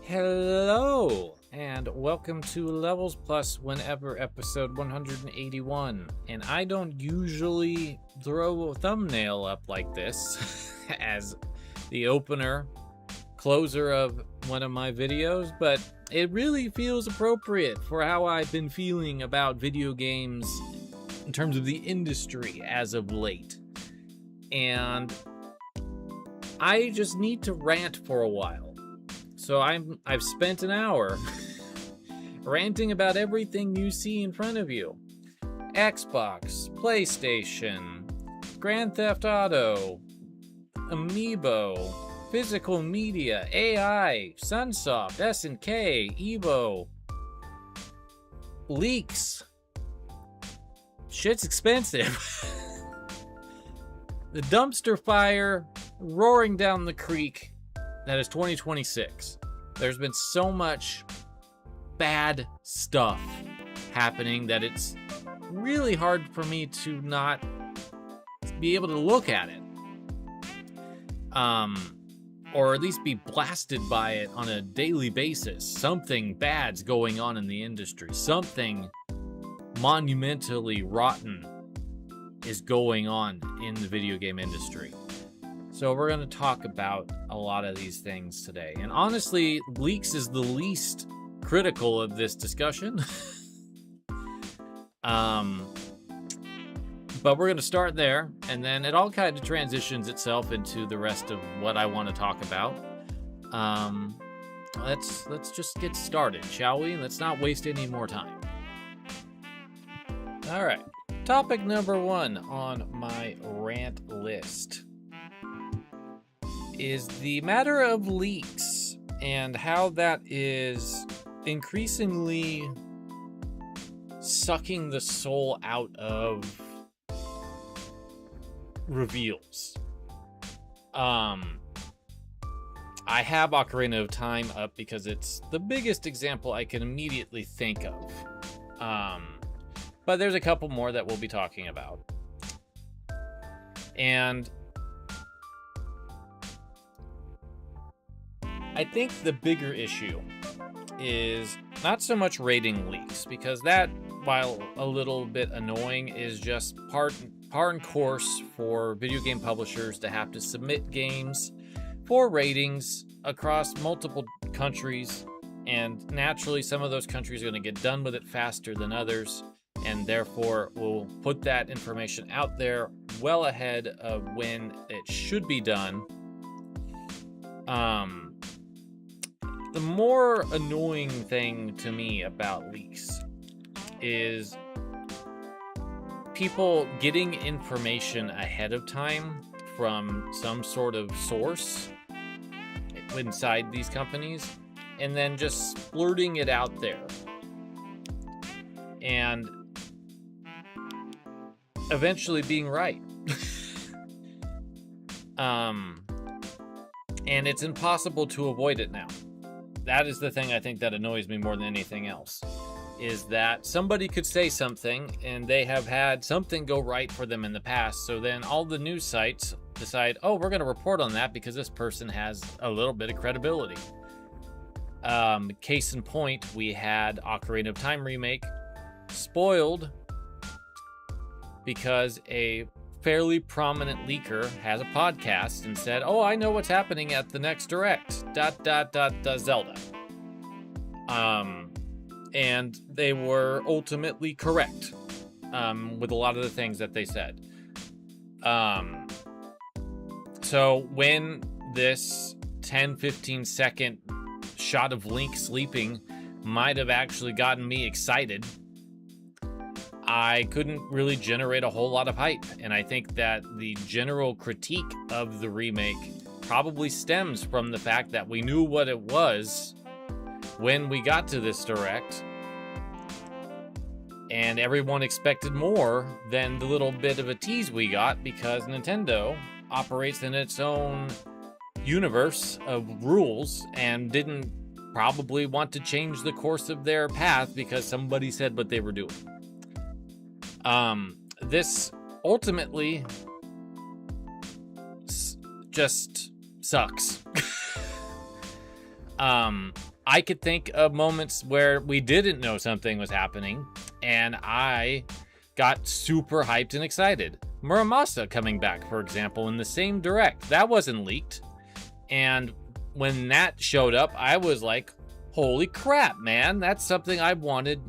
Hello, and welcome to Levels Plus Whenever episode 181. And I don't usually throw a thumbnail up like this as the opener, closer of one of my videos, but it really feels appropriate for how I've been feeling about video games in terms of the industry as of late. And I just need to rant for a while. So I've spent an hour ranting about everything you see in front of you. Xbox, PlayStation, Grand Theft Auto, Amiibo, physical media, AI, Sunsoft, SNK, Evo, leaks. Shit's expensive. The dumpster fire roaring down the creek that is 2026. There's been so much bad stuff happening that it's really hard for me to not be able to look at it. Or at least be blasted by it on a daily basis. Something bad's going on in the industry. Something monumentally rotten is going on in the video game industry. So we're going to talk about a lot of these things today. And honestly, leaks is the least critical of this discussion. But we're going to start there, and then it all kind of transitions itself into the rest of what I want to talk about. Let's just get started, shall we? Let's not waste any more time. All right. Topic number 1 on my rant list is the matter of leaks and how that is increasingly sucking the soul out of reveals. I have Ocarina of Time up because it's the biggest example I can immediately think of. But there's a couple more that we'll be talking about. And I think the bigger issue is not so much rating leaks, because that, while a little bit annoying, is just par and course for video game publishers to have to submit games for ratings across multiple countries, and naturally some of those countries are going to get done with it faster than others, and therefore will put that information out there well ahead of when it should be done. The more annoying thing to me about leaks is people getting information ahead of time from some sort of source inside these companies and then just splurting it out there. And eventually being right. And it's impossible to avoid it now. That is the thing I think that annoys me more than anything else, is that somebody could say something and they have had something go right for them in the past. So then all the news sites decide, oh, we're going to report on that because this person has a little bit of credibility. Case in point, we had Ocarina of Time remake spoiled because a fairly prominent leaker has a podcast and said, oh, I know what's happening at the next direct, ... Zelda. And they were ultimately correct with a lot of the things that they said. So when this 10-15 second shot of Link sleeping might have actually gotten me excited, I couldn't really generate a whole lot of hype. And I think that the general critique of the remake probably stems from the fact that we knew what it was when we got to this direct, and everyone expected more than the little bit of a tease we got, because Nintendo operates in its own universe of rules and didn't probably want to change the course of their path because somebody said what they were doing. This ultimately just sucks. I could think of moments where we didn't know something was happening, and I got super hyped and excited. Muramasa coming back, for example, in the same direct. That wasn't leaked. And when that showed up, I was like, holy crap, man. That's something I wanted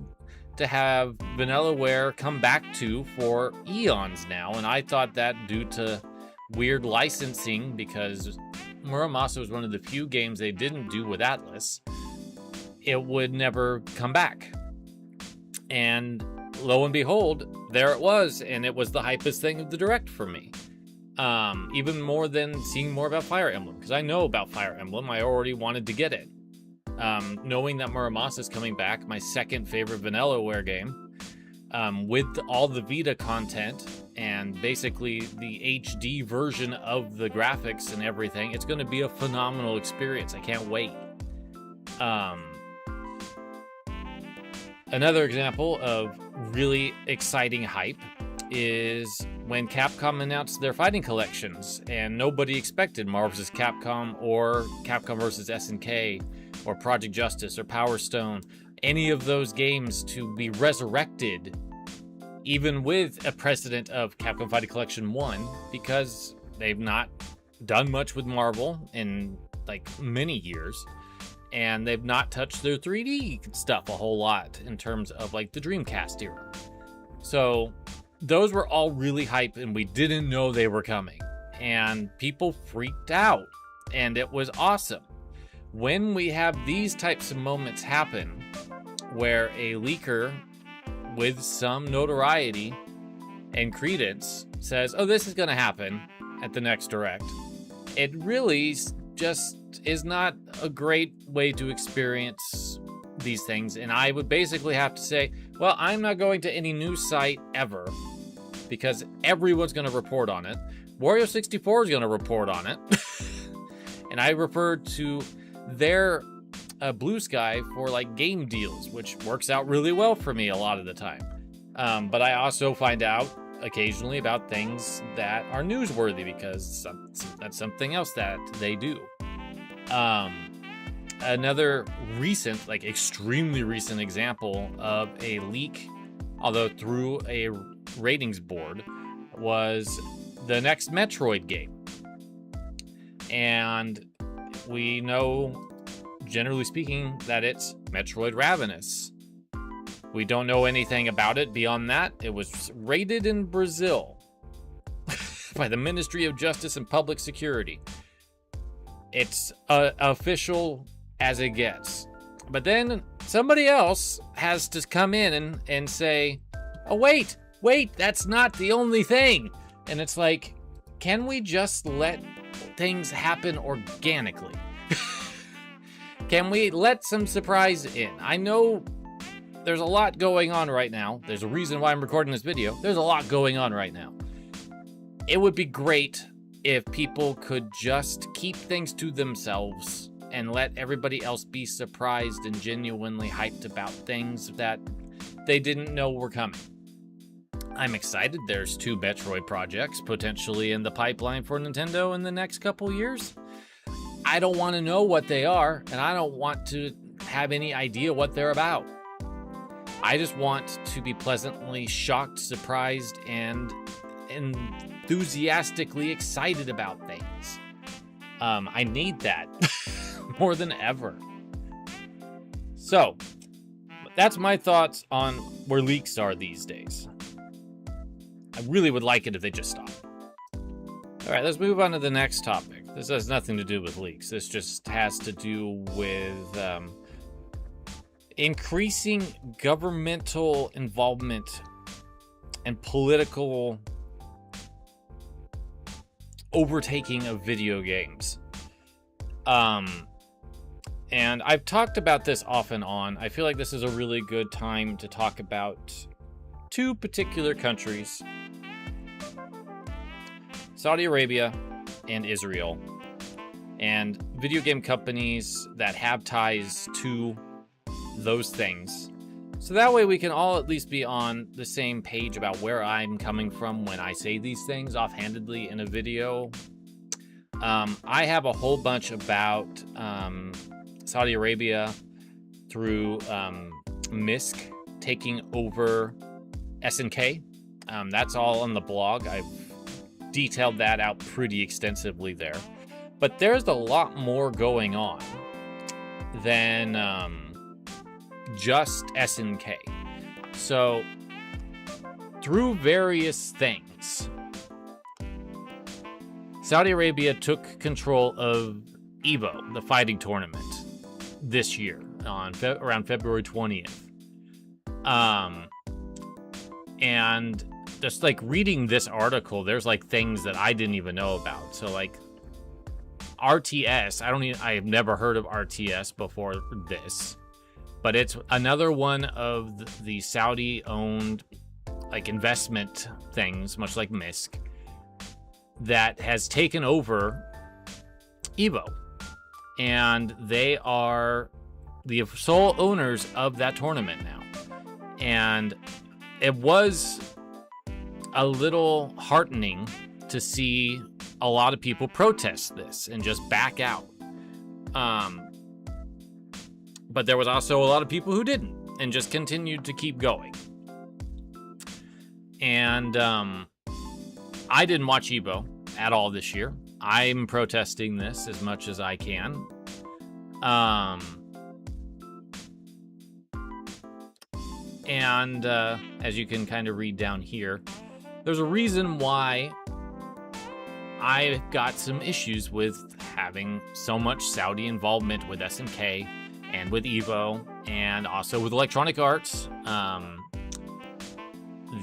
to have Vanillaware come back to for eons now. And I thought that due to weird licensing, because Muramasa was one of the few games they didn't do with Atlas, it would never come back. And lo and behold, there it was, and it was the hypest thing of the direct for me. Even more than seeing more about Fire Emblem, because I know about Fire Emblem. I already wanted to get it. Knowing that Muramasa is coming back, my second favorite Vanillaware game, with all the Vita content and basically the HD version of the graphics and everything, it's going to be a phenomenal experience. I can't wait. Another example of really exciting hype is when Capcom announced their fighting collections, and nobody expected Marvel vs. Capcom or Capcom vs. SNK or Project Justice or Power Stone, any of those games to be resurrected, even with a precedent of Capcom Fighting Collection 1, because they've not done much with Marvel in like many years. And they've not touched their 3D stuff a whole lot in terms of like the Dreamcast era. So those were all really hype, and we didn't know they were coming. And people freaked out, and it was awesome. When we have these types of moments happen, where a leaker with some notoriety and credence says, oh, this is going to happen at the next direct, it really just is not a great way to experience these things. And I would basically have to say, well, I'm not going to any news site ever, because everyone's going to report on it. Wario64 is going to report on it. And I refer to their Blue Sky for like game deals, which works out really well for me a lot of the time. But I also find out occasionally about things that are newsworthy, because that's something else that they do. Another recent, like extremely recent example of a leak, although through a ratings board, was the next Metroid game. And we know, generally speaking, that it's Metroid Ravenous. We don't know anything about it beyond that. It was rated in Brazil by the Ministry of Justice and Public Security. It's official as it gets. But then somebody else has to come in and say, oh, wait, that's not the only thing. And it's like, can we just let things happen organically? Can we let some surprise in? I know there's a lot going on right now. There's a reason why I'm recording this video. There's a lot going on right now. It would be great if people could just keep things to themselves and let everybody else be surprised and genuinely hyped about things that they didn't know were coming. I'm excited there's 2 Metroid projects potentially in the pipeline for Nintendo in the next couple years. I don't want to know what they are, and I don't want to have any idea what they're about. I just want to be pleasantly shocked, surprised, and enthusiastically excited about things. I need that more than ever. So, that's my thoughts on where leaks are these days. I really would like it if they just stopped. All right, let's move on to the next topic. This has nothing to do with leaks. This just has to do with increasing governmental involvement and political overtaking of video games. And I've talked about this off and on. I feel like this is a really good time to talk about 2 particular countries, Saudi Arabia and Israel, and video game companies that have ties to those things. So that way we can all at least be on the same page about where I'm coming from when I say these things offhandedly in a video. I have a whole bunch about Saudi Arabia through MISC taking over SNK. That's all on the blog. I've detailed that out pretty extensively there. But there's a lot more going on than just SNK. So, through various things, Saudi Arabia took control of EVO, the fighting tournament, this year on around February 20th. And just like reading this article, there's like things that I didn't even know about. So like RTS, I've never heard of RTS before this, but it's another one of the Saudi-owned like investment things, much like MISC, that has taken over EVO, and they are the sole owners of that tournament now. And it was a little heartening to see a lot of people protest this and just back out. But there was also a lot of people who didn't and just continued to keep going. And I didn't watch EVO at all this year. I'm protesting this as much as I can. And as you can kind of read down here, there's a reason why I got some issues with having so much Saudi involvement with SNK and with EVO and also with Electronic Arts.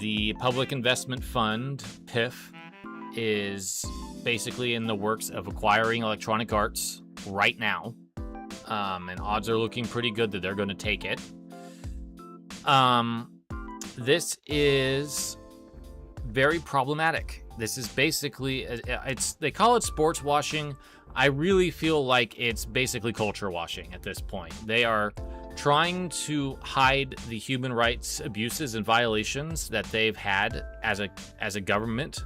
The Public Investment Fund, PIF, is basically in the works of acquiring Electronic Arts right now. And odds are looking pretty good that they're going to take it. This is very problematic. This is basically, they call it sports washing. I really feel like it's basically culture washing at this point. They are trying to hide the human rights abuses and violations that they've had as a government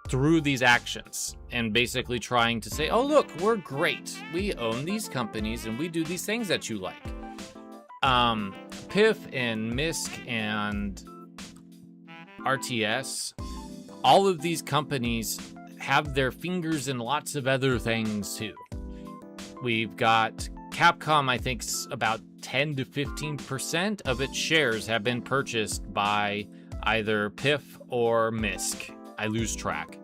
through these actions, and basically trying to say, oh look, we're great. We own these companies and we do these things that you like. PIF and MISC and RTS, all of these companies have their fingers in lots of other things too. We've got Capcom, I think about 10 to 15% of its shares have been purchased by either PIF or MISC. I lose track.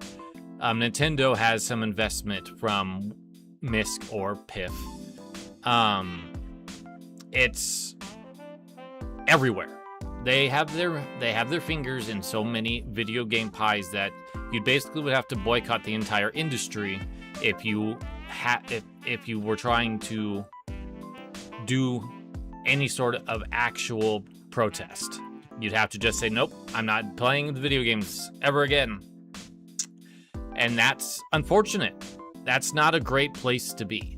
Nintendo has some investment from MISC or PIF. It's everywhere. They have their fingers in so many video game pies that you basically would have to boycott the entire industry if you were trying to do any sort of actual protest. You'd have to just say, nope, I'm not playing the video games ever again. And that's unfortunate. That's not a great place to be.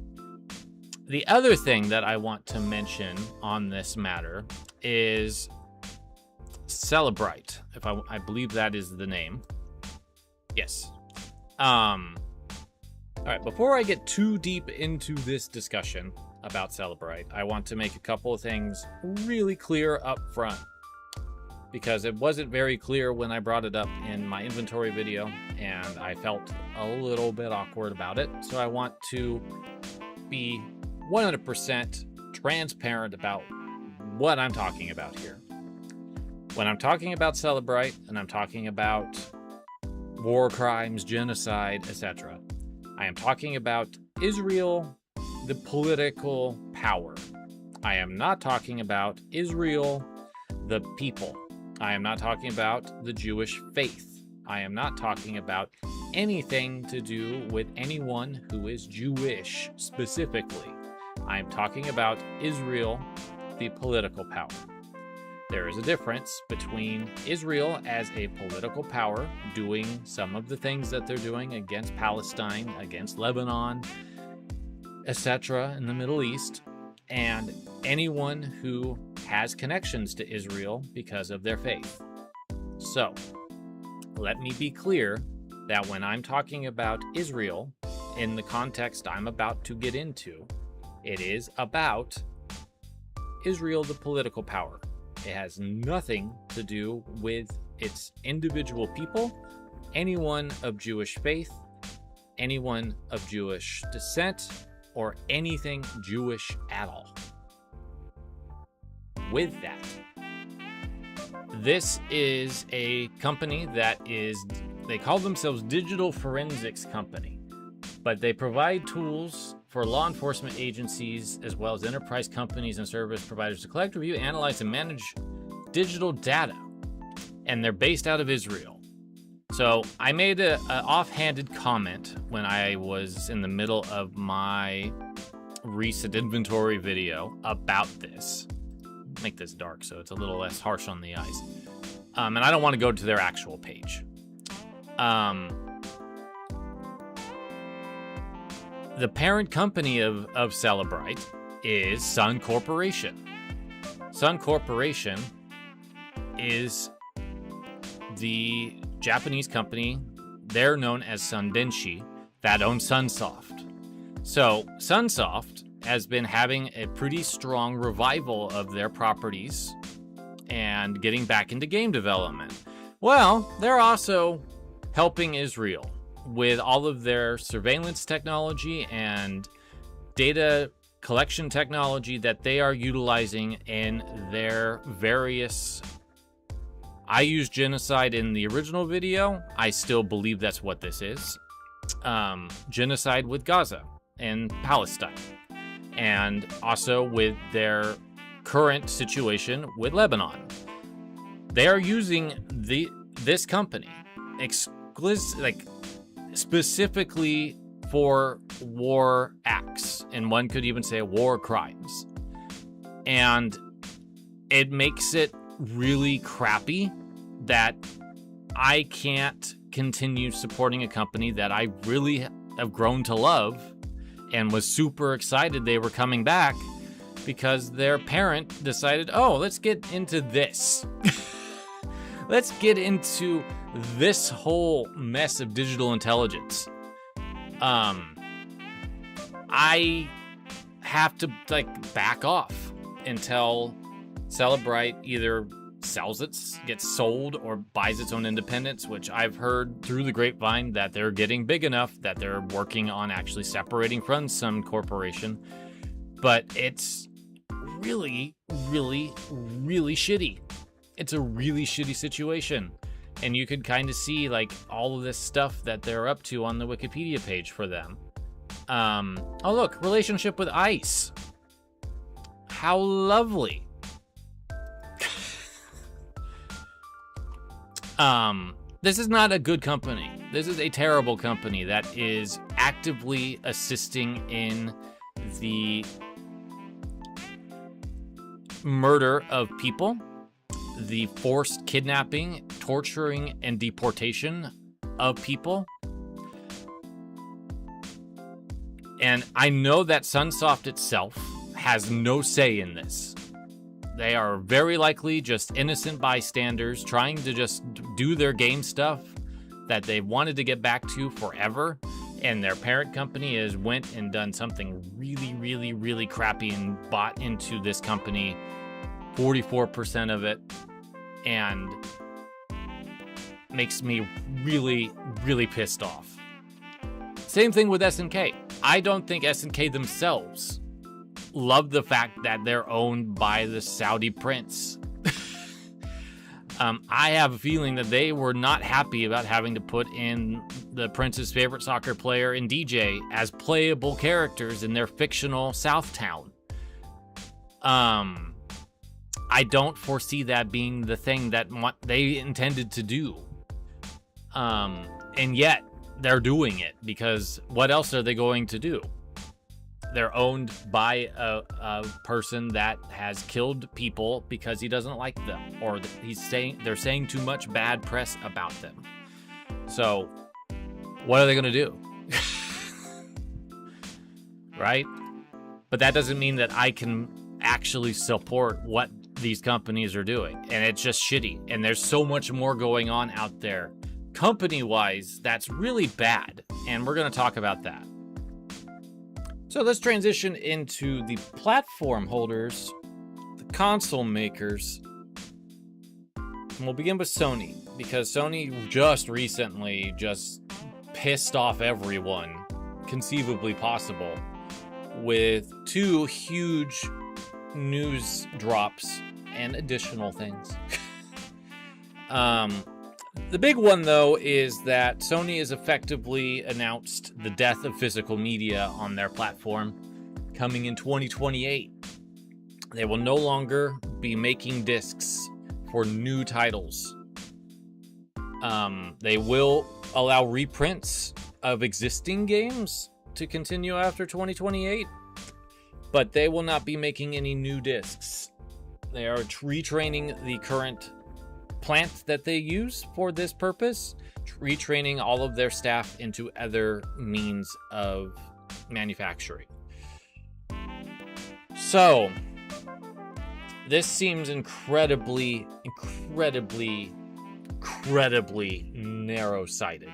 The other thing that I want to mention on this matter is Celebrite, if I believe that is the name. Yes. All right, before I get too deep into this discussion about Celebrite, I want to make a couple of things really clear up front, because it wasn't very clear when I brought it up in my inventory video, and I felt a little bit awkward about it. So I want to be 100% transparent about what I'm talking about here. When I'm talking about Celebrite and I'm talking about war crimes, genocide, etc., I am talking about Israel, the political power. I am not talking about Israel, the people. I am not talking about the Jewish faith. I am not talking about anything to do with anyone who is Jewish specifically. I am talking about Israel, the political power. There is a difference between Israel as a political power doing some of the things that they're doing against Palestine, against Lebanon, etc. in the Middle East, and anyone who has connections to Israel because of their faith. So, let me be clear that when I'm talking about Israel in the context I'm about to get into, It is about Israel, the political power. It has nothing to do with its individual people, anyone of Jewish faith, anyone of Jewish descent, or anything Jewish at all. With that, this is a company that they call themselves Digital Forensics Company, but they provide tools for law enforcement agencies as well as enterprise companies and service providers to collect, review, analyze, and manage digital data. And they're based out of Israel. So I made an offhanded comment when I was in the middle of my recent inventory video about this. Make this dark so it's a little less harsh on the eyes. And I don't want to go to their actual page. The parent company of Celebrite is Sun Corporation. Sun Corporation is the Japanese company, they're known as Sundenshi, that owns Sunsoft. So Sunsoft has been having a pretty strong revival of their properties and getting back into game development. Well, they're also helping Israel with all of their surveillance technology and data collection technology that they are utilizing in their various... I used genocide in the original video. I still believe that's what this is. Genocide with Gaza and Palestine. And also with their current situation with Lebanon. They are using this company specifically for war acts, and one could even say war crimes. And it makes it really crappy that I can't continue supporting a company that I really have grown to love and was super excited they were coming back because their parent decided, oh, let's get into this. Let's get into this whole mess of digital intelligence. I have to back off until Celebrite either sells it, gets sold, or buys its own independence, which I've heard through the grapevine that they're getting big enough that they're working on actually separating from Sun Corporation. But it's really, really, really shitty. It's a really shitty situation. And you could kind of see all of this stuff that they're up to on the Wikipedia page for them. Oh look, relationship with ICE. How lovely. This is not a good company. This is a terrible company that is actively assisting in the murder of people, the forced kidnapping, torturing, and deportation of people. And I know that Sunsoft itself has no say in this. They are very likely just innocent bystanders trying to just do their game stuff that they wanted to get back to forever. And their parent company has went and done something really, really, really crappy and bought into this company, 44% of it, and makes me really, really pissed off. Same thing with SNK. I don't think SNK themselves love the fact that they're owned by the Saudi prince. I have a feeling that they were not happy about having to put in the prince's favorite soccer player and DJ as playable characters in their fictional Southtown. I don't foresee that being the thing that they intended to do. And yet, they're doing it, because what else are they going to do? They're owned by a person that has killed people because he doesn't like them, or they're saying too much bad press about them. So, what are they going to do? Right? But that doesn't mean that I can actually support what these companies are doing, and it's just shitty. And there's so much more going on out there, company-wise, that's really bad, and we're going to talk about that. So let's transition into the platform holders, the console makers. And we'll begin with Sony, because Sony just recently pissed off everyone conceivably possible with 2 huge news drops and additional things. The big one, though, is that Sony has effectively announced the death of physical media on their platform coming in 2028. They will no longer be making discs for new titles. They will allow reprints of existing games to continue after 2028, but they will not be making any new discs. They are retraining the current plant that they use for this purpose, retraining all of their staff into other means of manufacturing. So, this seems incredibly narrow-sighted.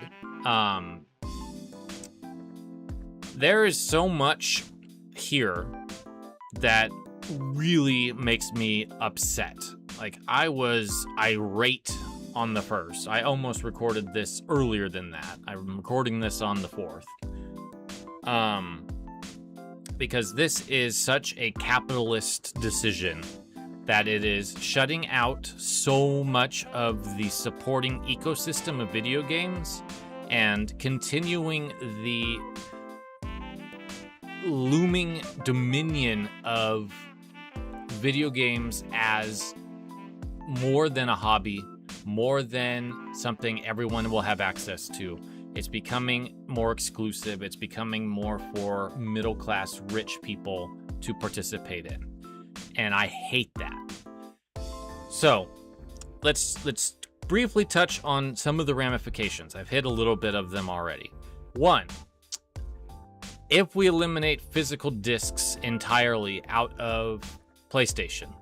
There is so much here that really makes me upset. Like, I was irate on the 1st. I almost recorded this earlier than that. I'm recording this on the 4th. Because this is such a capitalist decision that it is shutting out so much of the supporting ecosystem of video games and continuing the looming dominion of video games as more than a hobby, more than something everyone will have access to. It's becoming more exclusive. It's becoming more for middle-class rich people to participate in. And I hate that. So, let's briefly touch on some of the ramifications. I've hit a little bit of them already. 1, if we eliminate physical discs entirely out of PlayStation,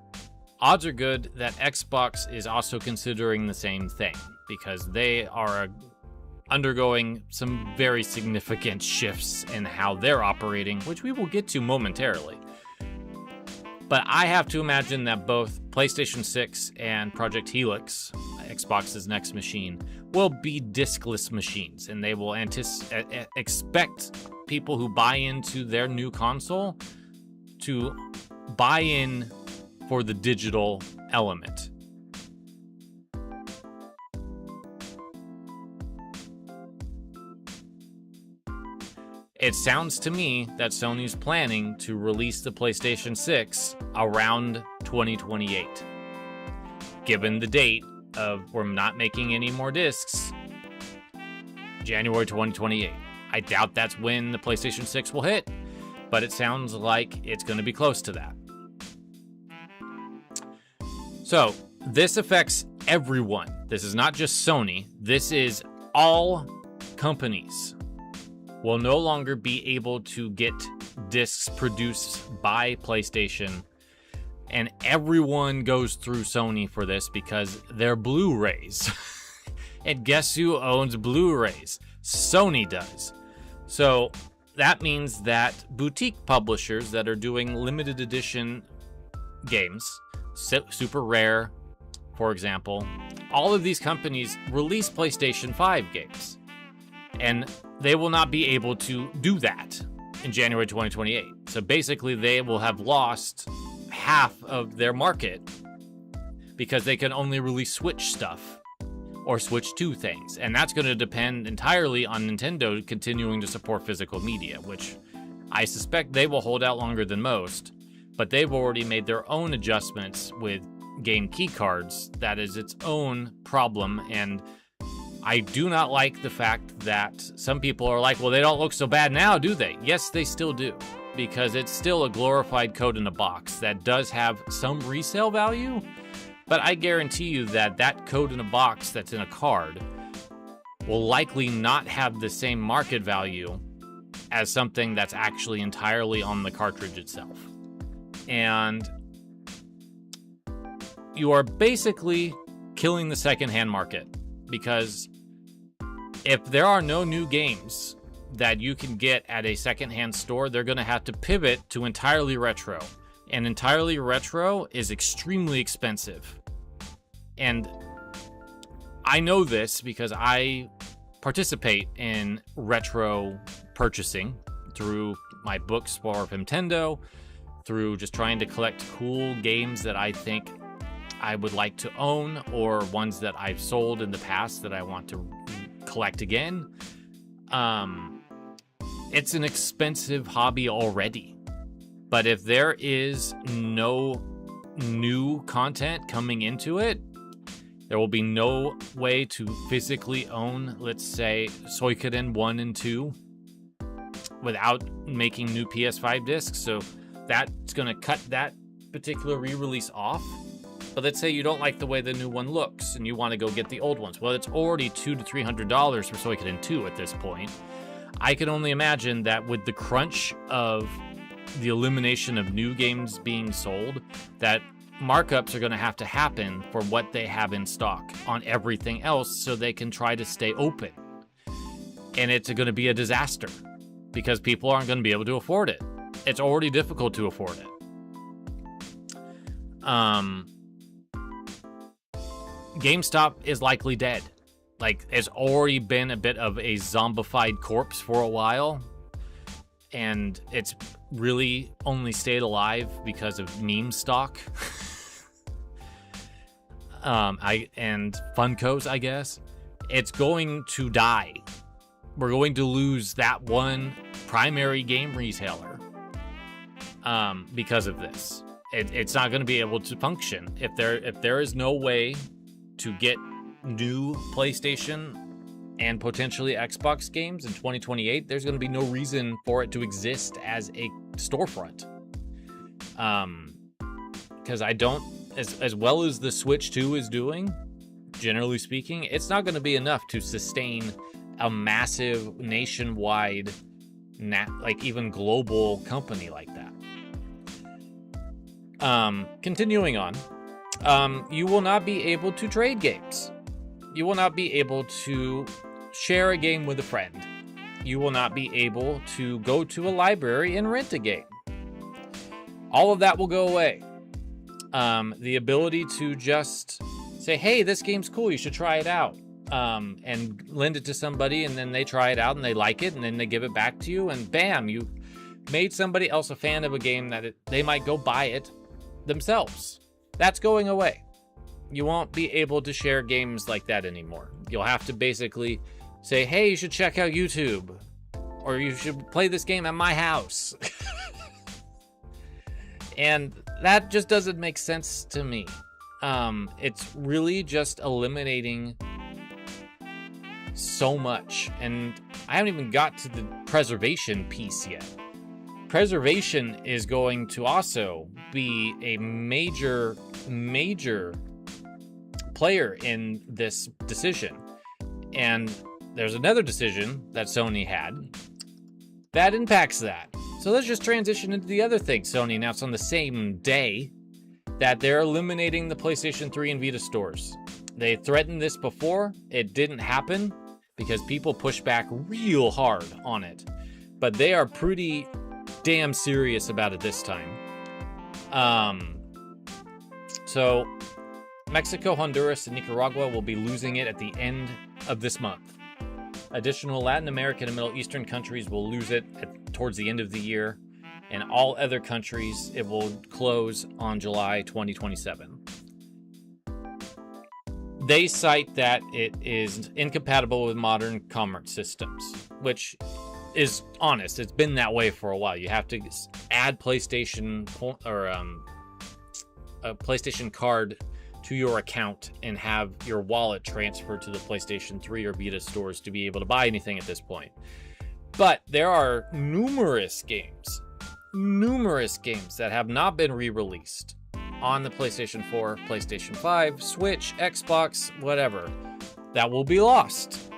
odds are good that Xbox is also considering the same thing, because they are undergoing some very significant shifts in how they're operating, which we will get to momentarily. But I have to imagine that both PlayStation 6 and Project Helix, Xbox's next machine, will be discless machines, and they will expect people who buy into their new console to buy in for the digital element. It sounds to me that Sony's planning to release the PlayStation 6 around 2028. Given the date of we're not making any more discs, January 2028. I doubt that's when the PlayStation 6 will hit, but it sounds like it's going to be close to that. So, this affects everyone. This is not just Sony. This is all companies will no longer be able to get discs produced by PlayStation. And everyone goes through Sony for this because they're Blu-rays. And guess who owns Blu-rays? Sony does. So that means that boutique publishers that are doing limited edition games, super rare, for example, all of these companies release PlayStation 5 games. And they will not be able to do that in January 2028. So basically, they will have lost half of their market because they can only release Switch stuff or Switch 2 things. And that's going to depend entirely on Nintendo continuing to support physical media, which I suspect they will hold out longer than most. But they've already made their own adjustments with game key cards. That is its own problem. And I do not like the fact that some people are like, well, they don't look so bad now, do they? Yes, they still do, because it's still a glorified code in a box that does have some resale value, but I guarantee you that that code in a box that's in a card will likely not have the same market value as something that's actually entirely on the cartridge itself. And you are basically killing the secondhand market, because if there are no new games that you can get at a secondhand store, they're going to have to pivot to entirely retro. And entirely retro is extremely expensive. And I know this because I participate in retro purchasing through my books for Femtendo, through just trying to collect cool games that I think I would like to own, or ones that I've sold in the past that I want to collect again. It's an expensive hobby already. But if there is no new content coming into it, there will be no way to physically own, let's say, Suikoden 1 and 2 without making new PS5 discs. So that's going to cut that particular re-release off. But let's say you don't like the way the new one looks and you want to go get the old ones. Well, it's already $200 to $300 for Suikoden 2 at this point. I can only imagine that with the crunch of the elimination of new games being sold, that markups are going to have to happen for what they have in stock on everything else so they can try to stay open. And it's going to be a disaster because people aren't going to be able to afford it. It's already difficult to afford it. GameStop is likely dead. Like, it's already been a bit of a zombified corpse for a while. And it's really only stayed alive because of meme stock. And Funkos, I guess. It's going to die. We're going to lose that one primary game retailer because of this. It's not going to be able to function. If there is no way to get new PlayStation and potentially Xbox games in 2028, there's going to be no reason for it to exist as a storefront. Because I don't, as well as the Switch 2 is doing, generally speaking, it's not going to be enough to sustain a massive nationwide, like even global company like that. Continuing on, you will not be able to trade games. You will not be able to share a game with a friend. You will not be able to go to a library and rent a game. All of that will go away. The ability to just say, hey, this game's cool, you should try it out. And lend it to somebody, and then they try it out and they like it, and then they give it back to you, and bam, you made somebody else a fan of a game that they might go buy it themselves. That's going away. You won't be able to share games like that anymore. You'll have to basically say, hey, you should check out YouTube, or you should play this game at my house. And that just doesn't make sense to me. It's really just eliminating so much, and I haven't even got to the preservation piece yet. Preservation is going to also be a major player in this decision. And there's another decision that Sony had that impacts that. So let's just transition into the other thing Sony announced on the same day, that they're eliminating the PlayStation 3 and Vita stores. They threatened this before. It didn't happen because people pushed back real hard on it. But they are pretty damn serious about it this time. So Mexico, Honduras, and Nicaragua will be losing it at the end of this month. Additional Latin American and Middle Eastern countries will lose it towards the end of the year. And all other countries, it will close on July 2027. They cite that it is incompatible with modern commerce systems, which is honest. It's been that way for a while. You have to add PlayStation or a PlayStation card to your account and have your wallet transferred to the PlayStation 3 or Vita stores to be able to buy anything at this point. But there are numerous games that have not been re-released on the PlayStation 4, PlayStation 5, Switch, Xbox, whatever, that will be lost.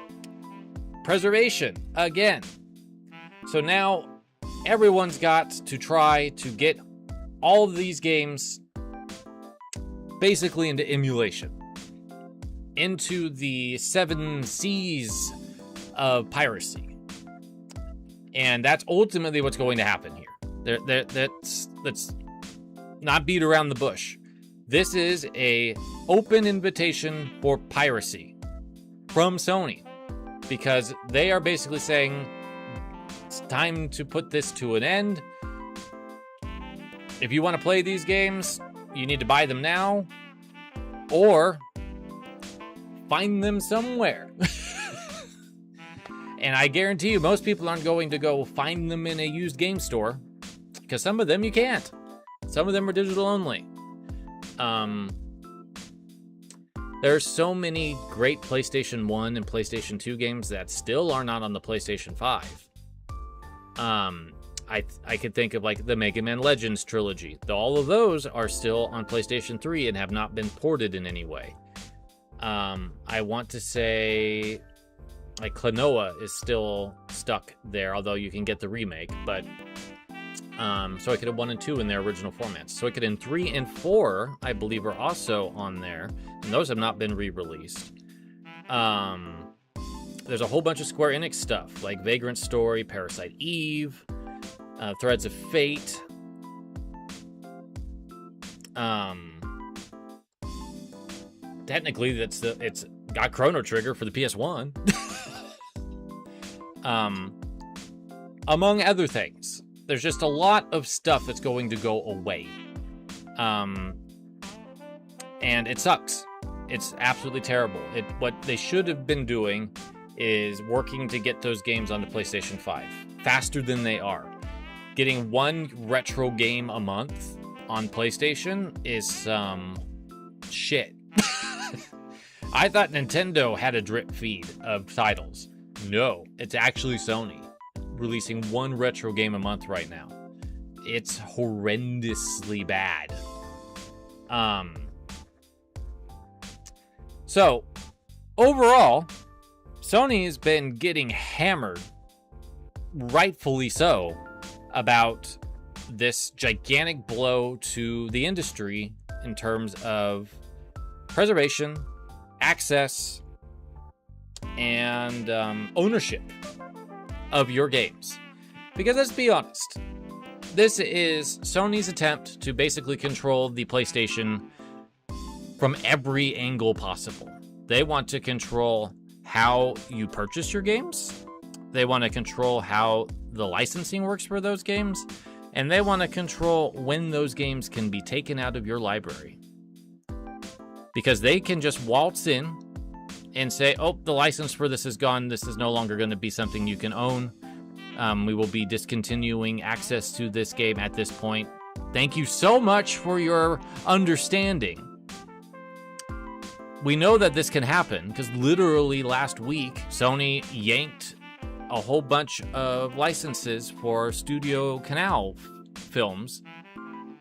Preservation, again. So now everyone's got to try to get all of these games basically into emulation, into the 7 C's of piracy. And that's ultimately what's going to happen here. Let's not beat around the bush. This is a open invitation for piracy from Sony, because they are basically saying it's time to put this to an end. If you want to play these games, you need to buy them now or find them somewhere. And I guarantee you most people aren't going to go find them in a used game store, because some of them you can't. Some of them are digital only. There's so many great PlayStation 1 and PlayStation 2 games that still are not on the PlayStation 5. I could think of like the Mega Man Legends trilogy. All of those are still on PlayStation 3 and have not been ported in any way. I want to say like Klonoa is still stuck there, although you can get the remake, but Suikoden 1 and 2 in their original formats. Suikoden 3 and 4, I believe, are also on there, and those have not been re-released. There's a whole bunch of Square Enix stuff, like Vagrant Story, Parasite Eve, Threads of Fate. Technically, it's got Chrono Trigger for the PS1. Among other things. There's just a lot of stuff that's going to go away. And it sucks. It's absolutely terrible. What they should have been doing is working to get those games onto PlayStation 5 faster than they are. Getting one retro game a month on PlayStation is some shit. I thought Nintendo had a drip feed of titles. No, it's actually Sony releasing one retro game a month right now. It's horrendously bad. So, overall, Sony has been getting hammered, rightfully so, about this gigantic blow to the industry in terms of preservation, access, and ownership of your games. Because let's be honest, this is Sony's attempt to basically control the PlayStation from every angle possible. They want to control how you purchase your games. They want to control how the licensing works for those games. And they want to control when those games can be taken out of your library. Because they can just waltz in and say, oh, the license for this is gone. This is no longer going to be something you can own. We will be discontinuing access to this game at this point. Thank you so much for your understanding. We know that this can happen because literally last week, Sony yanked a whole bunch of licenses for Studio Canal films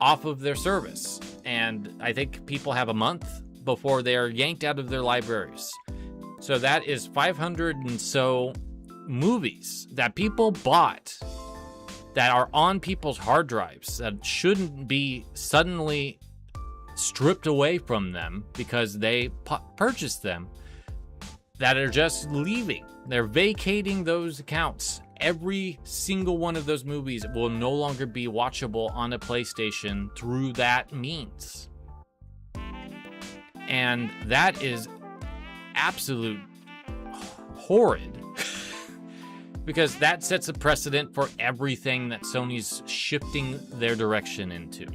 off of their service. And I think people have a month before they are yanked out of their libraries. So that is 500 and so movies that people bought that are on people's hard drives that shouldn't be suddenly stripped away from them because they purchased them, that are just leaving. They're vacating those accounts. Every single one of those movies will no longer be watchable on a PlayStation through that means. And that is absolute horrid. Because that sets a precedent for everything that Sony's shifting their direction into.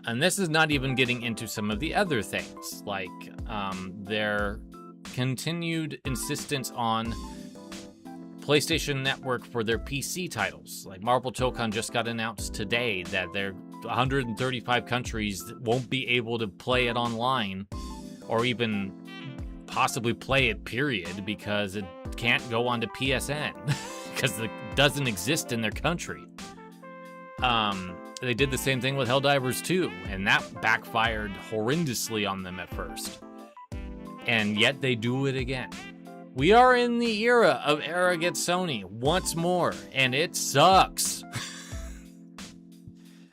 And this is not even getting into some of the other things, like their continued insistence on PlayStation Network for their PC titles. Like Marvel Tokon just got announced today that their 135 countries won't be able to play it online or even possibly play it, period, because it can't go onto PSN because it doesn't exist in their country. They did the same thing with Helldivers 2, and that backfired horrendously on them at first. And yet they do it again. We are in the era of arrogant Sony once more, and it sucks.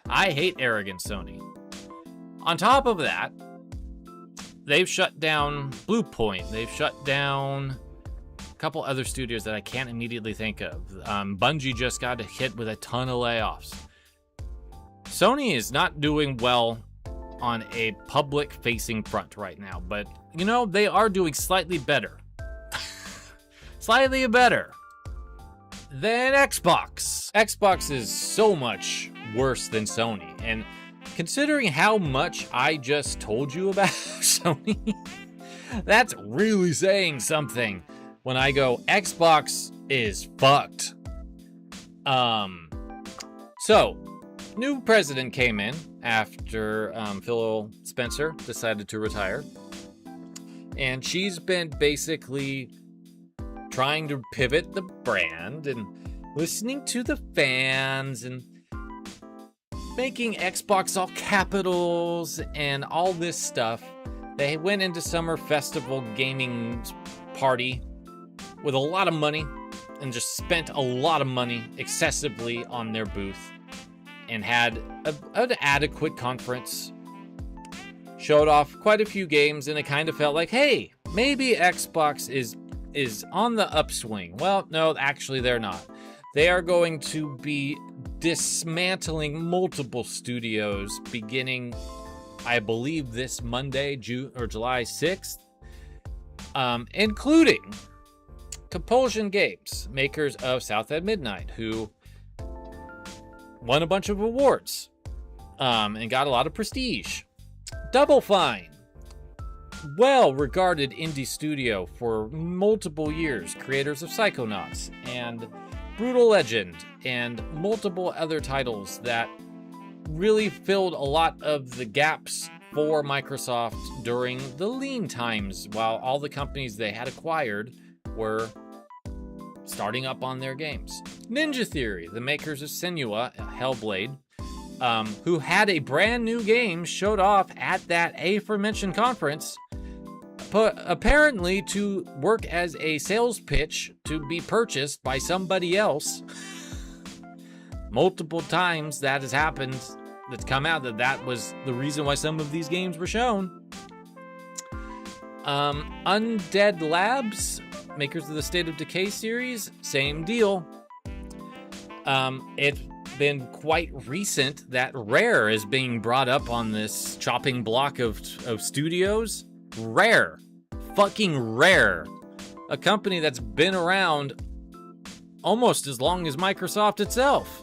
I hate arrogant Sony. On top of that, they've shut down Bluepoint. They've shut down couple other studios that I can't immediately think of. Bungie just got hit with a ton of layoffs. Sony is not doing well on a public-facing front right now, but, you know, they are doing slightly better. Slightly better than Xbox. Xbox is so much worse than Sony, and considering how much I just told you about Sony, that's really saying something when I go, Xbox is fucked. So, new president came in after Phil Spencer decided to retire. And she's been basically trying to pivot the brand and listening to the fans and making Xbox all capitals and all this stuff. They went into Summer Festival gaming party with a lot of money and just spent a lot of money excessively on their booth and had an adequate conference. Showed off quite a few games, and it kind of felt like, hey, maybe Xbox is on the upswing. Well, no, actually they're not. They are going to be dismantling multiple studios beginning, I believe, this Monday, July 6th, including Compulsion Games, makers of South at Midnight, who won a bunch of awards and got a lot of prestige. Double Fine, well-regarded indie studio for multiple years, creators of Psychonauts and Brutal Legend and multiple other titles that really filled a lot of the gaps for Microsoft during the lean times while all the companies they had acquired were starting up on their games. Ninja Theory, the makers of Senua, Hellblade, who had a brand new game showed off at that aforementioned conference, apparently to work as a sales pitch to be purchased by somebody else. Multiple times that has happened. That's come out that was the reason why some of these games were shown. Undead Labs, makers of the State of Decay series, same deal. It's been quite recent that Rare is being brought up on this chopping block of studios. Rare. Fucking Rare. A company that's been around almost as long as Microsoft itself.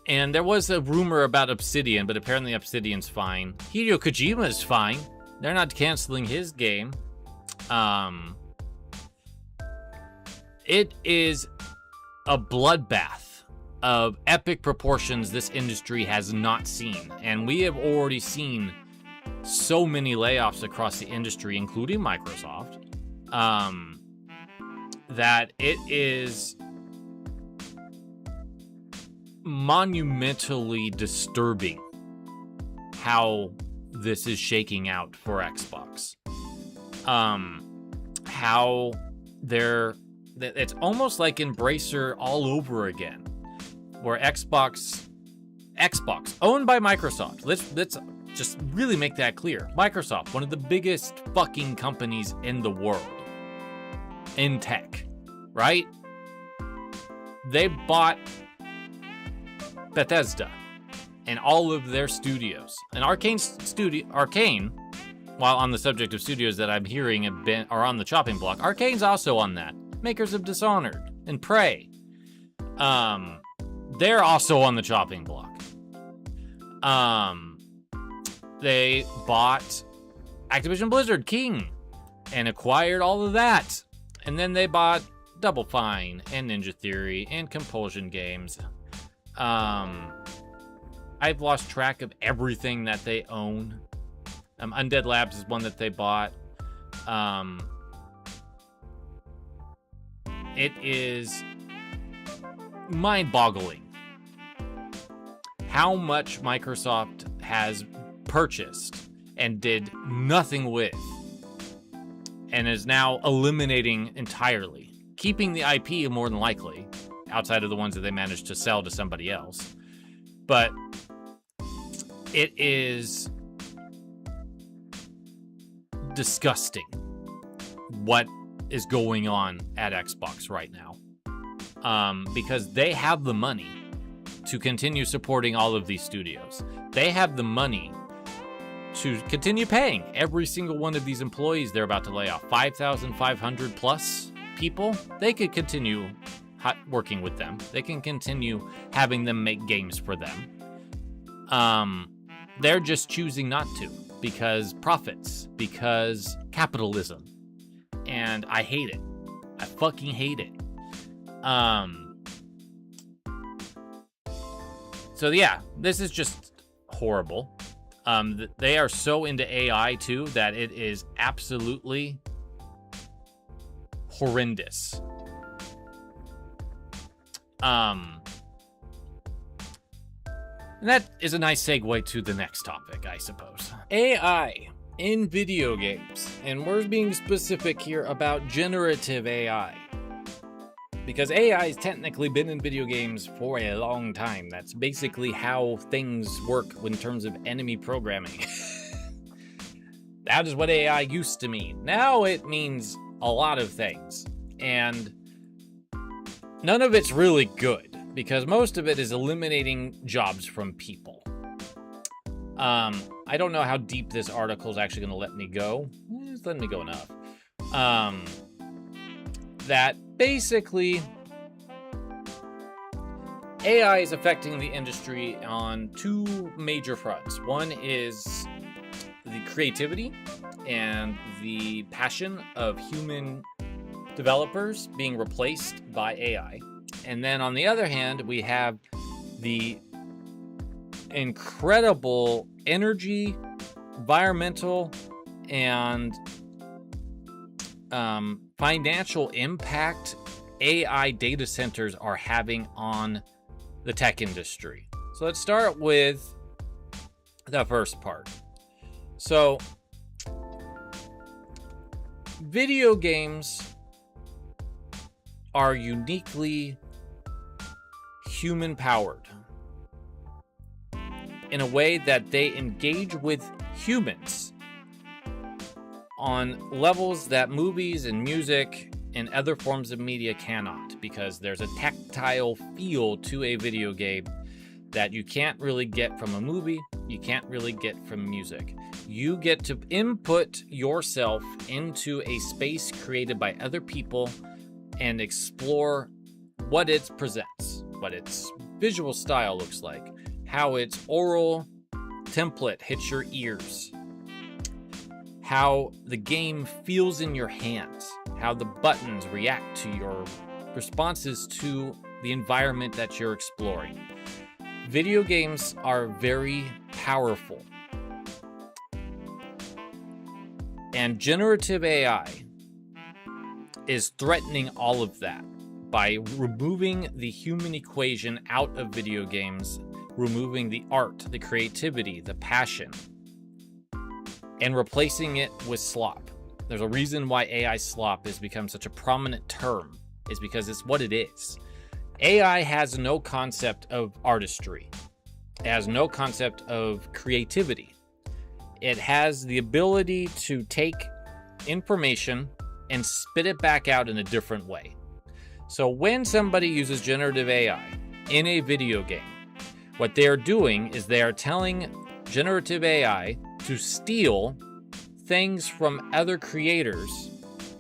And there was a rumor about Obsidian, but apparently Obsidian's fine. Hideo Kojima's fine. They're not canceling his game. It is a bloodbath of epic proportions this industry has not seen. And we have already seen so many layoffs across the industry, including Microsoft, that it is monumentally disturbing how this is shaking out for Xbox. How it's almost like Embracer all over again, where Xbox owned by Microsoft. Let's just really make that clear. Microsoft, one of the biggest fucking companies in the world in tech, right? They bought Bethesda and all of their studios. And Arcane, while on the subject of studios that I'm hearing are on the chopping block, Arcane's also on that. Makers of Dishonored and Prey. They're also on the chopping block. They bought Activision Blizzard King and acquired all of that. And then they bought Double Fine and Ninja Theory and Compulsion Games. I've lost track of everything that they own. Undead Labs is one that they bought. It is mind-boggling how much Microsoft has purchased and did nothing with, and is now eliminating entirely, keeping the IP more than likely, outside of the ones that they managed to sell to somebody else. But it is disgusting what is going on at Xbox right now. Because they have the money to continue supporting all of these studios. They have the money to continue paying every single one of these employees they're about to lay off. 5,500 plus people. They could continue working with them. They can continue having them make games for them. They're just choosing not to because profits, because capitalism. And I hate it. I fucking hate it. So yeah, this is just horrible. They are so into AI too that it is absolutely horrendous. And that is a nice segue to the next topic, I suppose. AI in video games. And we're being specific here about generative AI. Because AI has technically been in video games for a long time. That's basically how things work in terms of enemy programming. That is what AI used to mean. Now it means a lot of things. And none of it's really good, because most of it is eliminating jobs from people. I don't know how deep this article is actually going to let me go. It's letting me go enough. That basically AI is affecting the industry on two major fronts. One is the creativity and the passion of human developers being replaced by AI. And then on the other hand, we have the incredible energy, environmental, and financial impact AI data centers are having on the tech industry. So let's start with the first part. So, video games are uniquely human-powered in a way that they engage with humans on levels that movies and music and other forms of media cannot, because there's a tactile feel to a video game that you can't really get from a movie, you can't really get from music. You get to input yourself into a space created by other people and explore what it presents, what its visual style looks like, how its oral template hits your ears, how the game feels in your hands, how the buttons react to your responses to the environment that you're exploring. Video games are very powerful. And generative AI is threatening all of that by removing the human equation out of video games, removing the art, the creativity, the passion, and replacing it with slop. There's a reason why AI slop has become such a prominent term, is because it's what it is. AI has no concept of artistry. It has no concept of creativity. It has the ability to take information and spit it back out in a different way. So when somebody uses generative AI in a video game, what they are doing is they are telling generative AI to steal things from other creators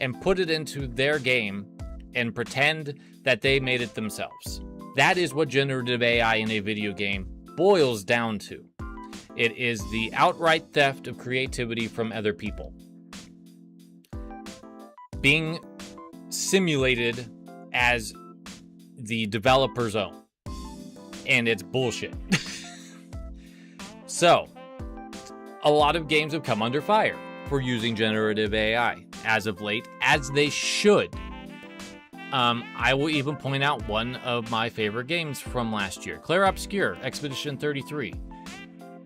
and put it into their game and pretend that they made it themselves. That is what generative AI in a video game boils down to. It is the outright theft of creativity from other people being simulated as the developer's own. And it's bullshit. So, a lot of games have come under fire for using generative AI as of late, as they should. I will even point out one of my favorite games from last year, Clair Obscur, Expedition 33.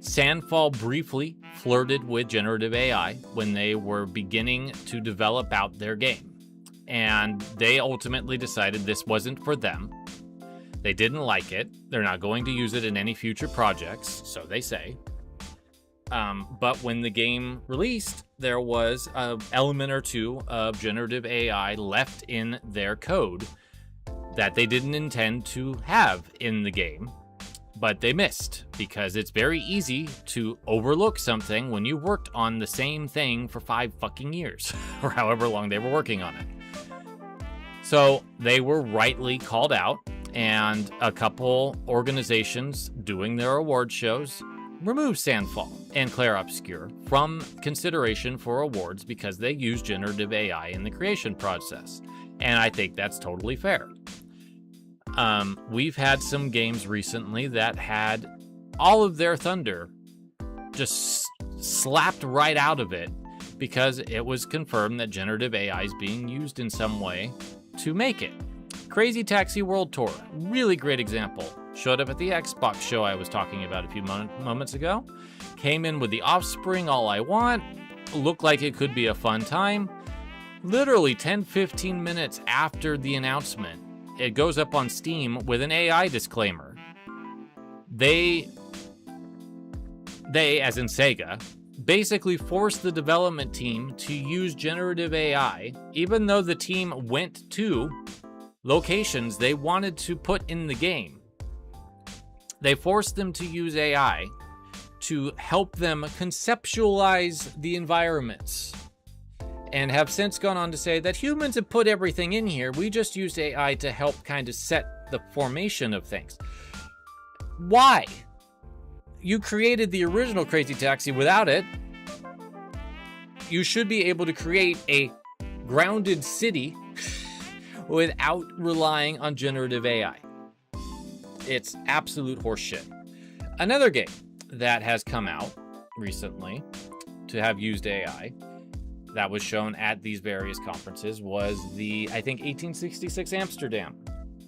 Sandfall briefly flirted with generative AI when they were beginning to develop out their game. And they ultimately decided this wasn't for them. They didn't like it. They're not going to use it in any future projects, so they say. But when the game released, there was an element or two of generative AI left in their code that they didn't intend to have in the game, but they missed, because it's very easy to overlook something when you worked on the same thing for 5 fucking years, or however long they were working on it. So they were rightly called out, and a couple organizations doing their award shows removed Sandfall and Clair Obscur from consideration for awards because they use generative AI in the creation process. And I think that's totally fair. We've had some games recently that had all of their thunder just slapped right out of it because it was confirmed that generative AI is being used in some way to make it. Crazy Taxi World Tour, really great example. Showed up at the Xbox show I was talking about a few moments ago. Came in with the Offspring All I Want. Looked like it could be a fun time. Literally 10-15 minutes after the announcement, it goes up on Steam with an AI disclaimer. They, as in Sega, basically forced the development team to use generative AI, even though the team went to locations they wanted to put in the game. They forced them to use AI to help them conceptualize the environments, and have since gone on to say that humans have put everything in here. We just used AI to help kind of set the formation of things. Why? You created the original Crazy Taxi without it. You should be able to create a grounded city without relying on generative AI. It's absolute horseshit. Another game that has come out recently to have used AI that was shown at these various conferences was the, I think, 1866 Amsterdam,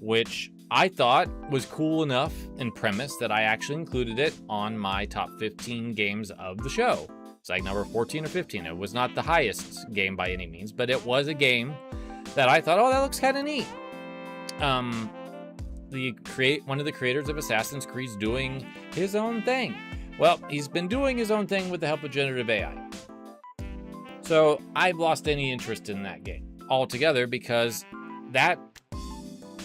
which I thought was cool enough in premise that I actually included it on my top 15 games of the show. It's like number 14 or 15. It was not the highest game by any means, but it was a game that I thought, oh, that looks kind of neat. One of the creators of Assassin's Creed's doing his own thing. Well, he's been doing his own thing with the help of generative AI. So I've lost any interest in that game altogether, because that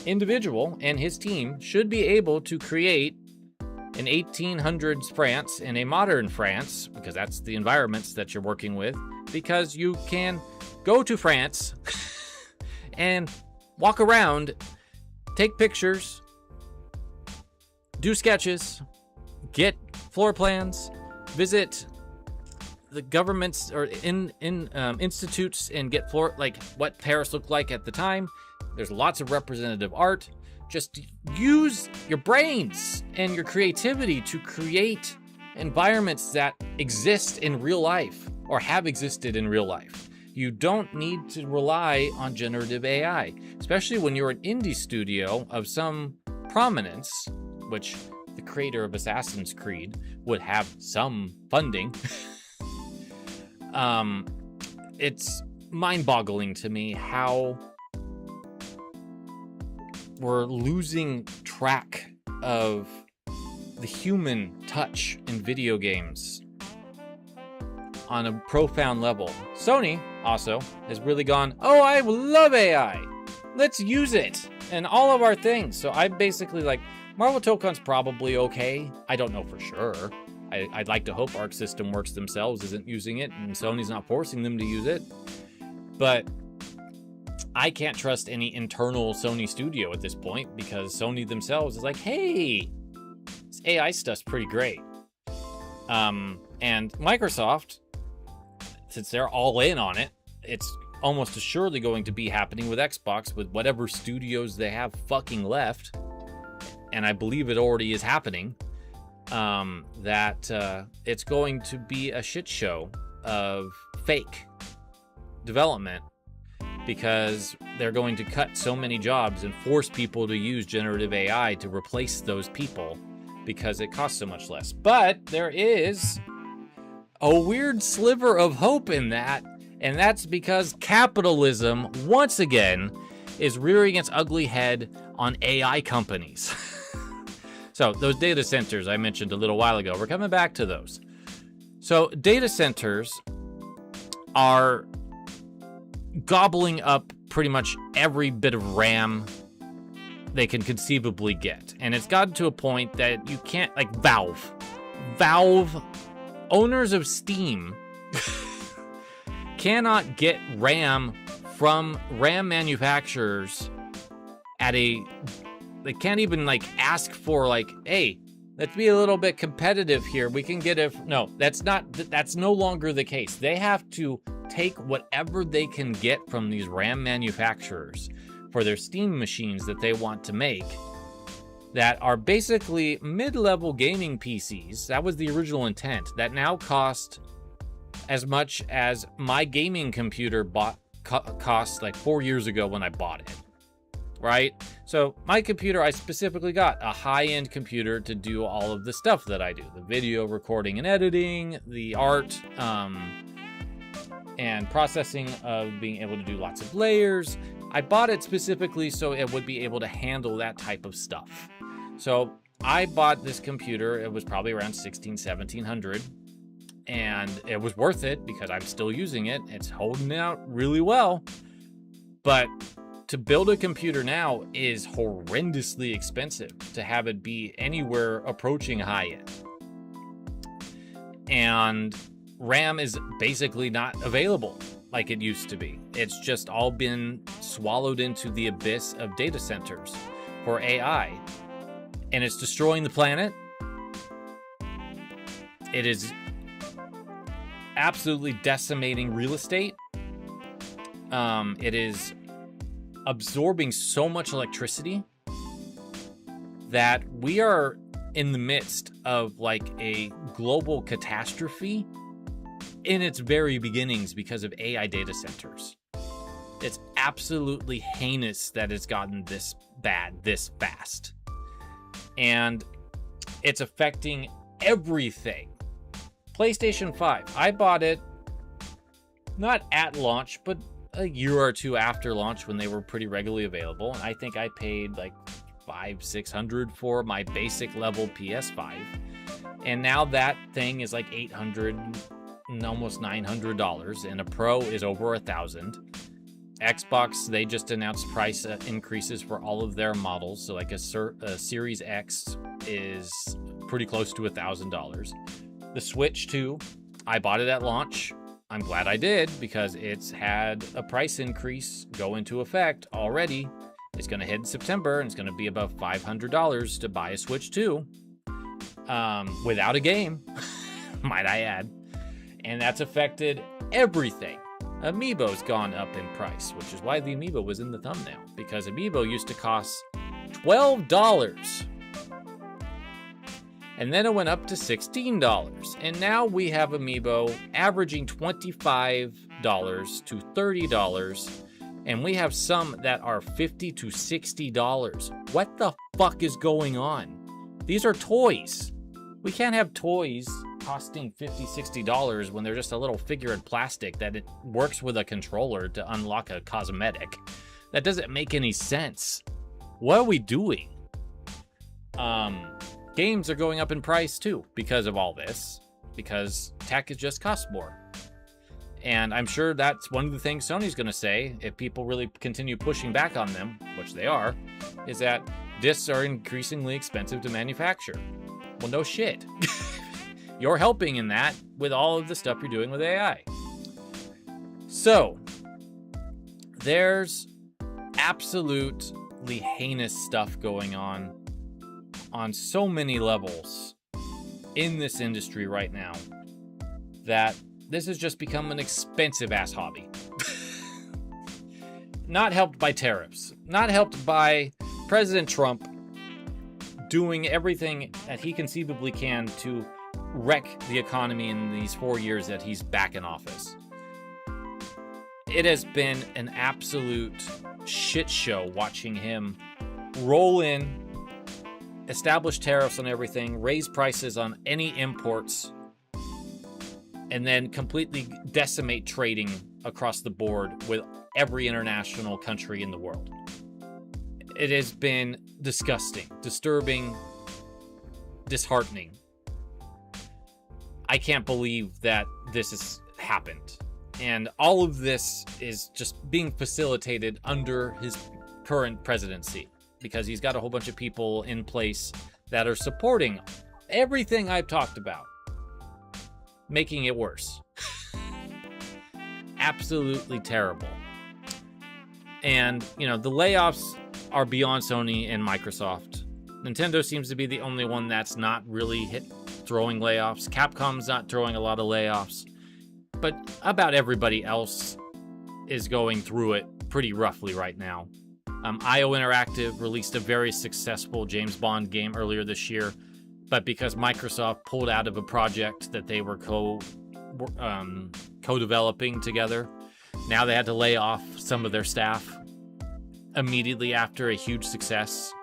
individual and his team should be able to create an 1800s France and a modern France, because that's the environments that you're working with, because you can go to France and walk around, take pictures, do sketches, get floor plans, visit the governments or institutes and get floor, like what Paris looked like at the time. There's lots of representative art. Just use your brains and your creativity to create environments that exist in real life or have existed in real life. You don't need to rely on generative AI, especially when you're an indie studio of some prominence, which the creator of Assassin's Creed would have some funding. It's mind-boggling to me how we're losing track of the human touch in video games on a profound level. Sony also has really gone, oh, I love AI. Let's use it in all of our things. So I'm basically like, Marvel Tokon's probably okay. I don't know for sure. I'd like to hope Arc System Works themselves isn't using it and Sony's not forcing them to use it. But I can't trust any internal Sony studio at this point, because Sony themselves is like, hey, this AI stuff's pretty great. And Microsoft, since they're all in on it, it's almost assuredly going to be happening with Xbox with whatever studios they have fucking left. And I believe it already is happening. It's going to be a shit show of fake development, because they're going to cut so many jobs and force people to use generative AI to replace those people because it costs so much less. But there is a weird sliver of hope in that, and that's because capitalism, once again, is rearing its ugly head on AI companies. So those data centers I mentioned a little while ago, we're coming back to those. So data centers are gobbling up pretty much every bit of RAM they can conceivably get. And it's gotten to a point that you can't, like Valve, owners of Steam, cannot get RAM from RAM manufacturers they can't even like ask for like, hey, let's be a little bit competitive here. We can get no, that's no longer the case. They have to take whatever they can get from these RAM manufacturers for their Steam machines that they want to make that are basically mid-level gaming PCs. That was the original intent, that now cost as much as my gaming computer cost like 4 years ago when I bought it, right? So my computer, I specifically got a high-end computer to do all of the stuff that I do, the video recording and editing, the art, and processing of being able to do lots of layers. I bought it specifically so it would be able to handle that type of stuff. So I bought this computer. It was probably around $1,600-1,700, and it was worth it because I'm still using it. It's holding out really well. But to build a computer now is horrendously expensive to have it be anywhere approaching high-end. And RAM is basically not available like it used to be. It's just all been swallowed into the abyss of data centers for AI. And it's destroying the planet. It is absolutely decimating real estate. It is absorbing so much electricity that we are in the midst of like a global catastrophe in its very beginnings because of AI data centers. It's absolutely heinous that it's gotten this bad, this fast. And it's affecting everything. PlayStation 5, I bought it not at launch, but a year or two after launch when they were pretty regularly available. And I think I paid like $500-600 for my basic level PS5. And now that thing is like $800, almost $900, and a Pro is over $1,000. Xbox, they just announced price increases for all of their models. So like a Series X is pretty close to $1,000. The Switch 2, I bought it at launch. I'm glad I did because it's had a price increase go into effect already. It's going to hit in September, and it's going to be above $500 to buy a Switch 2 without a game, might I add. And that's affected everything. Amiibo's gone up in price, which is why the Amiibo was in the thumbnail, because Amiibo used to cost $12. And then it went up to $16. And now we have Amiibo averaging $25 to $30. And we have some that are $50 to $60. What the fuck is going on? These are toys. We can't have toys costing $50-60 when they're just a little figure in plastic that it works with a controller to unlock a cosmetic. That doesn't make any sense. What are we doing? Games are going up in price too because of all this, because tech has just cost more. And I'm sure that's one of the things Sony's going to say if people really continue pushing back on them, which they are, is that discs are increasingly expensive to manufacture. Well, no shit. You're helping in that with all of the stuff you're doing with AI. So, there's absolutely heinous stuff going on so many levels in this industry right now that this has just become an expensive ass hobby. Not helped by tariffs, not helped by President Trump doing everything that he conceivably can to wreck the economy in these 4 years that he's back in office. It has been an absolute shit show watching him roll in, establish tariffs on everything, raise prices on any imports, and then completely decimate trading across the board with every international country in the world. It has been disgusting, disturbing, disheartening. I can't believe that this has happened. And all of this is just being facilitated under his current presidency, because he's got a whole bunch of people in place that are supporting everything I've talked about, making it worse. Absolutely terrible. And, you know, the layoffs are beyond Sony and Microsoft. Nintendo seems to be the only one that's not really throwing layoffs. Capcom's not throwing a lot of layoffs. But about everybody else is going through it pretty roughly right now. IO Interactive released a very successful James Bond game earlier this year, but because Microsoft pulled out of a project that they were co-developing together, now they had to lay off some of their staff immediately after a huge success.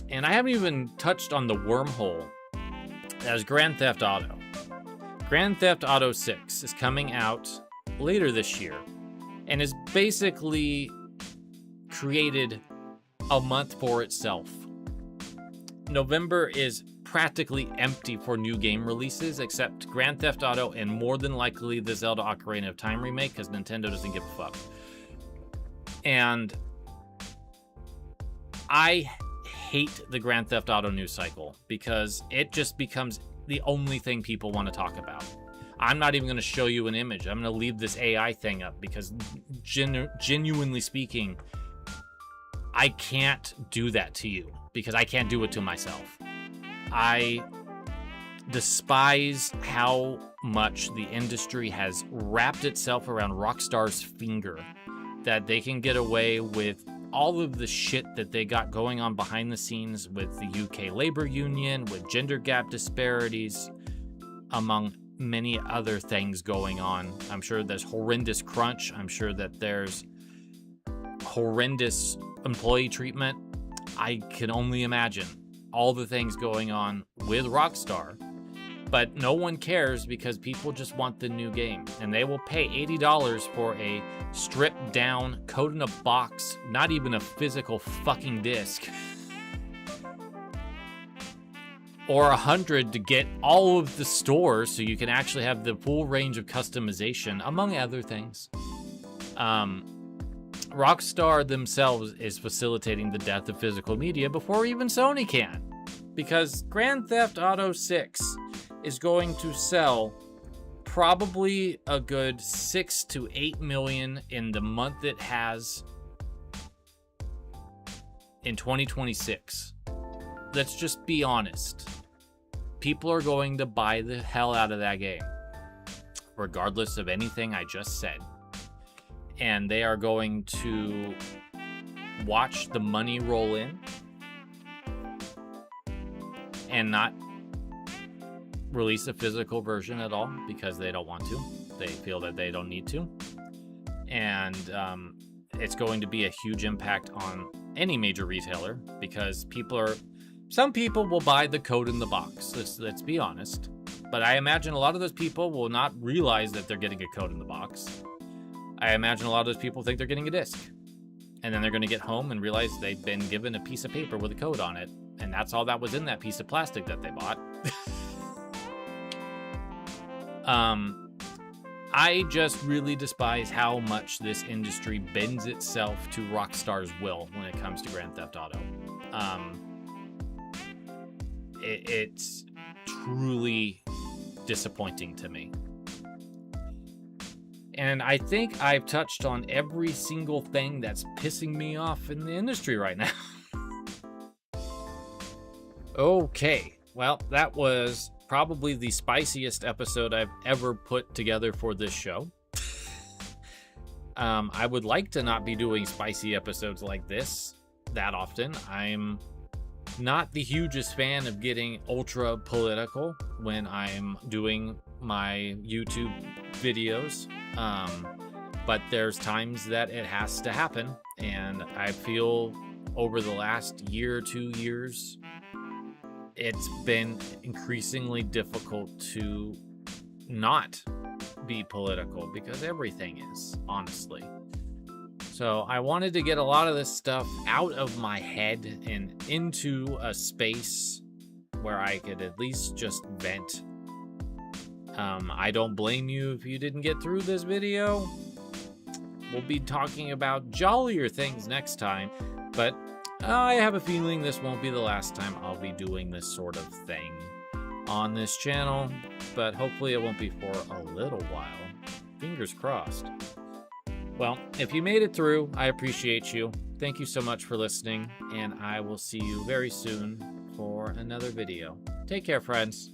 And I haven't even touched on the wormhole as Grand Theft Auto. Grand Theft Auto 6 is coming out later this year and is basically created a month for itself. November is practically empty for new game releases, except Grand Theft Auto and more than likely the Zelda Ocarina of Time remake, because Nintendo doesn't give a fuck. And I hate the Grand Theft Auto news cycle because it just becomes the only thing people want to talk about. I'm not even going to show you an image. I'm going to leave this AI thing up because genuinely speaking, I can't do that to you because I can't do it to myself. I despise how much the industry has wrapped itself around Rockstar's finger, that they can get away with all of the shit that they got going on behind the scenes with the UK labor union, with gender gap disparities, among many other things going on. I'm sure there's horrendous crunch. I'm sure that there's horrendous employee treatment. I can only imagine all the things going on with Rockstar. But no one cares because people just want the new game. And they will pay $80 for a stripped down, code in a box, not even a physical fucking disc. Or $100 to get all of the stores so you can actually have the full range of customization, among other things. Rockstar themselves is facilitating the death of physical media before even Sony can. Because Grand Theft Auto 6 is going to sell probably a good 6 to 8 million in the month it has in 2026. Let's just be honest. People are going to buy the hell out of that game, regardless of anything I just said. And they are going to watch the money roll in and not release a physical version at all because they don't want to. They feel that they don't need to. And it's going to be a huge impact on any major retailer because some people will buy the code in the box. Let's be honest. But I imagine a lot of those people will not realize that they're getting a code in the box. I imagine a lot of those people think they're getting a disc. And then they're going to get home and realize they've been given a piece of paper with a code on it. And that's all that was in that piece of plastic that they bought. I just really despise how much this industry bends itself to Rockstar's will when it comes to Grand Theft Auto. It's truly disappointing to me. And I think I've touched on every single thing that's pissing me off in the industry right now. Okay, well, that was probably the spiciest episode I've ever put together for this show. I would like to not be doing spicy episodes like this that often. I'm not the hugest fan of getting ultra political when I'm doing my YouTube videos. But there's times that it has to happen. And I feel over the last year, 2 years, it's been increasingly difficult to not be political because everything is, honestly. So I wanted to get a lot of this stuff out of my head and into a space where I could at least just vent. I don't blame you if you didn't get through this video. We'll be talking about jollier things next time, but I have a feeling this won't be the last time I'll be doing this sort of thing on this channel, but hopefully it won't be for a little while. Fingers crossed. Well, if you made it through, I appreciate you. Thank you so much for listening, and I will see you very soon for another video. Take care, friends.